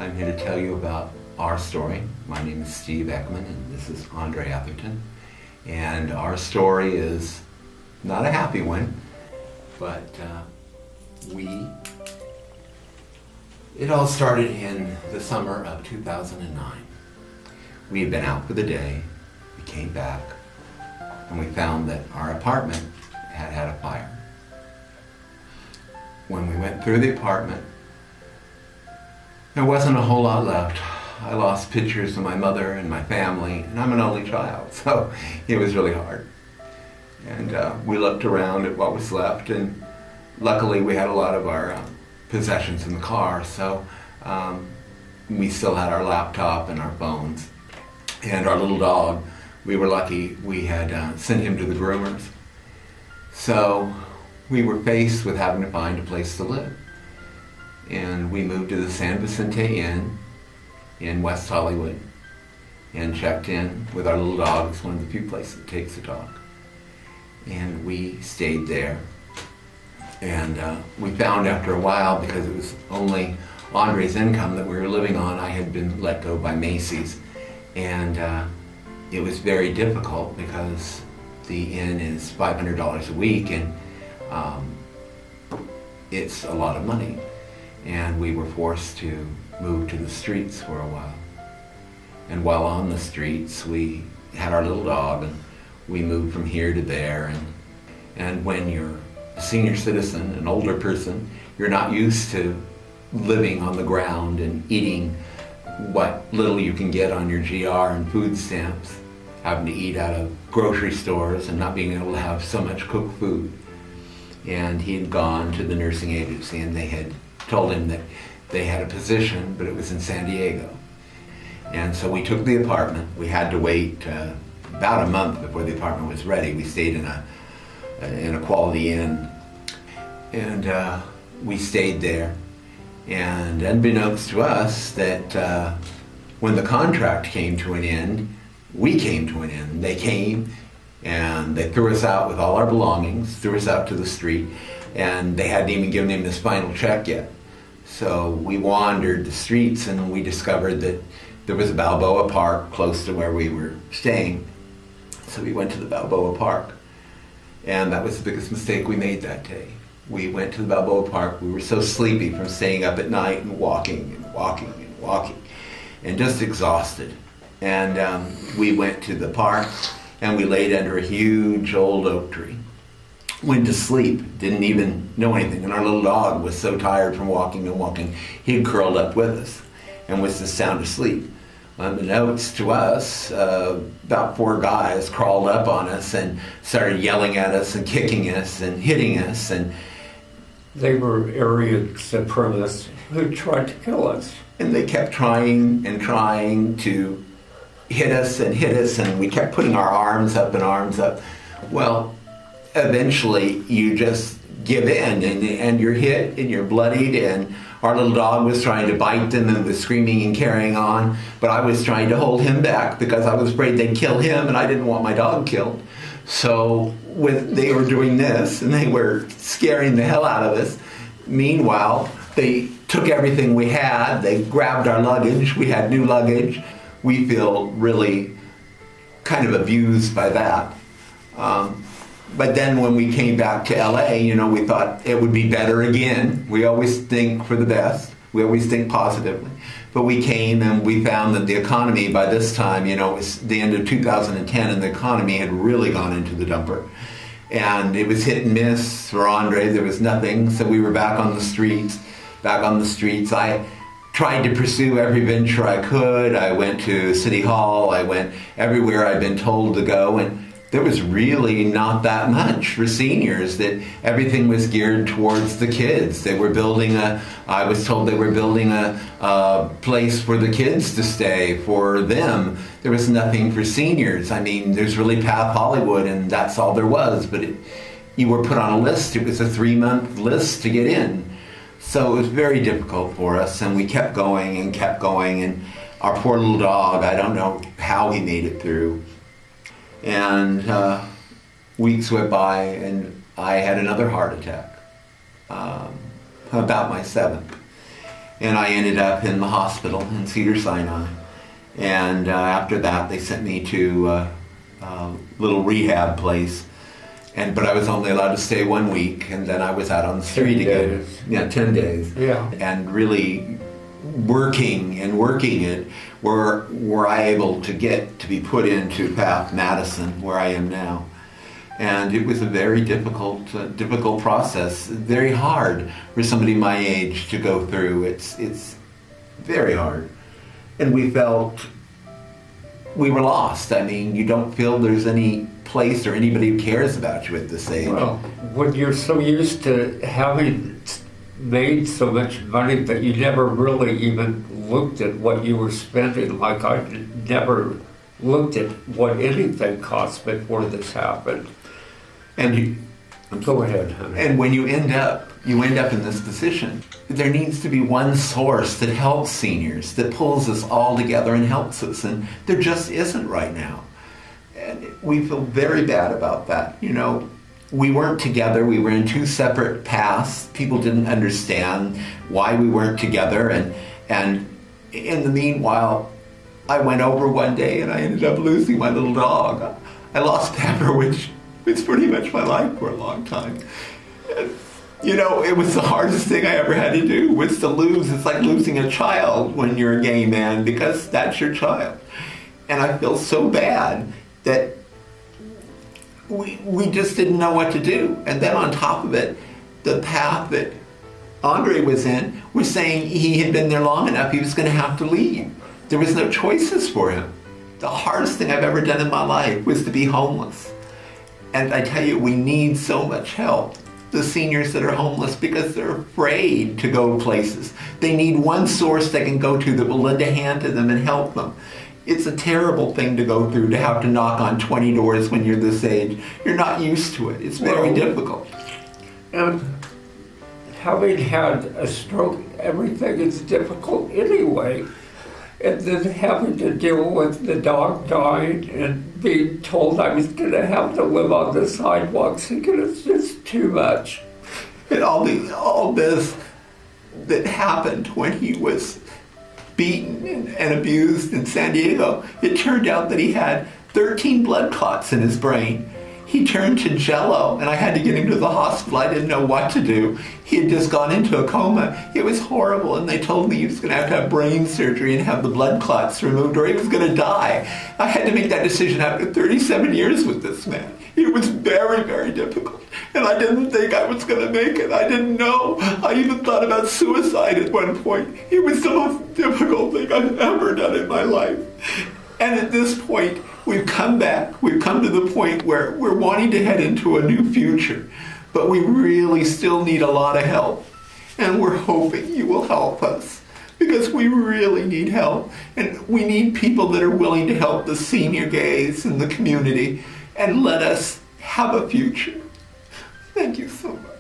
I'm here to tell you about our story. My name is Steve Ekman and this is Andre Atherton. And our story is not a happy one, but it all started in the summer of 2009. We had been out for the day, we came back, and we found that our apartment had a fire. When we went through the apartment, there wasn't a whole lot left. I lost pictures of my mother and my family, and I'm an only child, so it was really hard. And we looked around at what was left, and luckily we had a lot of our possessions in the car, so we still had our laptop and our phones. And our little dog, we were lucky, we had sent him to the groomers. So we were faced with having to find a place to live. And we moved to the San Vicente Inn in West Hollywood and checked in with our little dog. It's one of the few places that takes a dog. And we stayed there. And we found after a while, because it was only Andre's income that we were living on, I had been let go by Macy's. And it was very difficult because the inn is $500 a week, and it's a lot of money. And we were forced to move to the streets for a while. And while on the streets, we had our little dog, and we moved from here to there. And when you're a senior citizen, an older person, you're not used to living on the ground and eating what little you can get on your GR and food stamps, having to eat out of grocery stores and not being able to have so much cooked food. And he had gone to the nursing agency, and they had told him that they had a position, but it was in San Diego. And so we took the apartment. We had to wait about a month before the apartment was ready. We stayed in a Quality Inn, and we stayed there. And unbeknownst to us, that when the contract came to an end, we came to an end. They came and they threw us out with all our belongings, threw us out to the street, and they hadn't even given him his final check yet. So we wandered the streets, and we discovered that there was a Balboa Park close to where we were staying. So we went to the Balboa Park, and that was the biggest mistake we made that day. We went to the Balboa Park. We were so sleepy from staying up at night and walking and walking and walking, and just exhausted. And we went to the park, and we laid under a huge old oak tree. Went to sleep, didn't even know anything. And our little dog was so tired from walking and walking, he curled up with us and was just sound asleep. Unbeknownst to us, about 4 guys crawled up on us and started yelling at us and kicking us and hitting us. And they were area supremacists who tried to kill us. And they kept trying and trying to hit us, and we kept putting our arms up and arms up. Well, eventually you just give in, and you're hit and you're bloodied, and our little dog was trying to bite them and was screaming and carrying on, but I was trying to hold him back because I was afraid they'd kill him, and I didn't want my dog killed. So they were doing this, and they were scaring the hell out of us. Meanwhile, they took everything we had. They grabbed our luggage. We had new luggage. We feel really kind of abused by that. But then when we came back to LA, we thought it would be better again. We always think for the best. We always think positively. But we came and we found that the economy by this time, it was the end of 2010, and the economy had really gone into the dumper. And it was hit and miss for Andre. There was nothing. So we were back on the streets. I tried to pursue every venture I could. I went to City Hall. I went everywhere I'd been told to go. And there was really not that much for seniors, that everything was geared towards the kids. They were building I was told they were building a place for the kids to stay for them. There was nothing for seniors. I mean, there's really Path Hollywood, and that's all there was, but you were put on a list. It was a 3-month list to get in. So it was very difficult for us, and we kept going, and our poor little dog, I don't know how he made it through. And weeks went by, and I had another heart attack, about my 7th. and I ended up in the hospital in Cedars-Sinai. And after that, they sent me to a little rehab place. But I was only allowed to stay 1 week, and then I was out on the street again. days. Yeah, 10 days. Yeah. And really working it, were I able to get to be put into Path Madison, where I am now. And it was a very difficult process, very hard for somebody my age to go through. It's very hard. And we felt we were lost. I mean, you don't feel there's any place or anybody who cares about you at this age. Well, when you're so used to having made so much money that you never really even looked at what you were spending, like I never looked at what anything cost before this happened. And Go ahead, honey. And when you end up in this position, there needs to be one source that helps seniors, that pulls us all together and helps us, and there just isn't right now. And we feel very bad about that. You know, we weren't together, we were in two separate paths. People didn't understand why we weren't together, and in the meanwhile, I went over one day and I ended up losing my little dog. I lost Pepper, which was pretty much my life for a long time. And, you know, it was the hardest thing I ever had to do, was to lose. It's like losing a child when you're a gay man, because that's your child. And I feel so bad that we just didn't know what to do. And then on top of it, the path that Andre was in was saying he had been there long enough, he was going to have to leave. There was no choices for him. The hardest thing I've ever done in my life was to be homeless. And I tell you, we need so much help. The seniors that are homeless, because they're afraid to go places. They need one source they can go to that will lend a hand to them and help them. It's a terrible thing to go through, to have to knock on 20 doors when you're this age. You're not used to it. It's very difficult. And having had a stroke, everything is difficult anyway. And then having to deal with the dog dying and being told I was going to have to live on the sidewalks again, it's just too much. And all this that happened when he was beaten and abused in San Diego, it turned out that he had 13 blood clots in his brain. He turned to jello, and I had to get him to the hospital. I didn't know what to do. He had just gone into a coma. It was horrible, and they told me he was going to have brain surgery and have the blood clots removed, or he was going to die. I had to make that decision after 37 years with this man. It was very, very difficult, and I didn't think I was going to make it. I didn't know. I even thought about suicide at one point. It was the most difficult thing I've ever done in my life. And at this point, we've come back. We've come to the point where we're wanting to head into a new future. But we really still need a lot of help. And we're hoping you will help us, because we really need help. And we need people that are willing to help the senior gays in the community and let us have a future. Thank you so much.